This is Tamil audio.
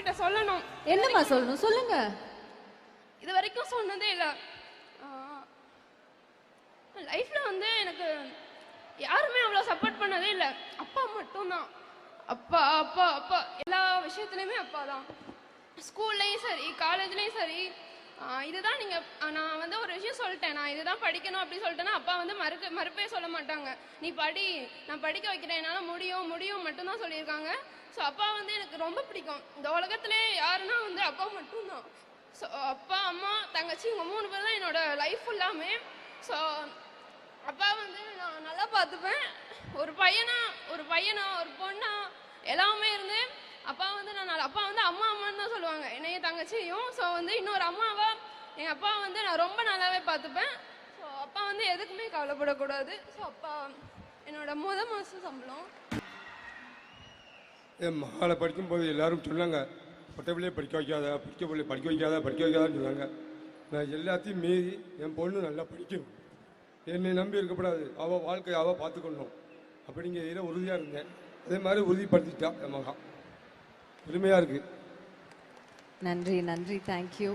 கிட்ட சொல்லணும். என்னம்மா சொல்லணும் சொல்லுங்க. இது வரைக்கும் சொன்னதே இல்லை. லைஃப்ல வந்து எனக்கு யாருமே அவ்வளோ சப்போர்ட் பண்ணதே இல்லை. அப்பா மட்டும்தான். அப்பா அப்பா அப்பா எல்லா விஷயத்துலையுமே அப்பா தான். ஸ்கூல்லையும் சரி காலேஜ்லேயும் சரி. இதுதான் நீங்கள் நான் வந்து ஒரு விஷயம் சொல்லிட்டேன், நான் இதுதான் படிக்கணும் அப்படின்னு சொல்லிட்டேன்னா அப்பா வந்து மறுப்பே சொல்ல மாட்டாங்க. நீ படி, நான் படிக்க வைக்கிறேன், என்னால் முடியும் முடியும் மட்டும்தான் சொல்லியிருக்காங்க. ஸோ அப்பா வந்து எனக்கு ரொம்ப பிடிக்கும். இந்த உலகத்திலே யாருன்னா வந்து அப்பா மட்டும்தான். ஸோ அப்பா அம்மா தங்கச்சி இவங்க 3 பேர் தான் என்னோட லைஃப் ஃபுல்லாமே. ஸோ அப்பா வந்து நான் நல்லா பார்த்துப்பேன். ஒரு பையனா ஒரு பொண்ணா எல்லாமே இருந்து அப்பா வந்து அப்பா வந்து அம்மா அம்மான்னு தான் சொல்லுவாங்க என்னைய தங்கச்சியும். ஸோ வந்து இன்னொரு அம்மாவா எங்கள் அப்பா வந்து நான் ரொம்ப நல்லாவே பார்த்துப்பேன். ஸோ அப்பா வந்து எதுக்குமே கவலைப்படக்கூடாது. ஸோ அப்பா என்னோட மாதம் சம்பளம். என் மகளை படிக்கும்போது எல்லாரும் சொன்னாங்க, பொட்டை படிக்க வைக்காத, படிக்க வைக்காதான்னு சொன்னாங்க. நான் எல்லாத்தையும் மீறி என் பொண்ணு நல்லா படிக்கணும், என்னை நம்பி இருக்கக்கூடாது, அவள் வாழ்க்கையை அவள் பார்த்துக்கணும் அப்படிங்கிற உறுதியாக இருந்தேன். அதே மாதிரி உறுதிப்படுத்திட்டா என் மகா. பெருமையாக இருக்குது. நன்றி நன்றி, தேங்க்யூ.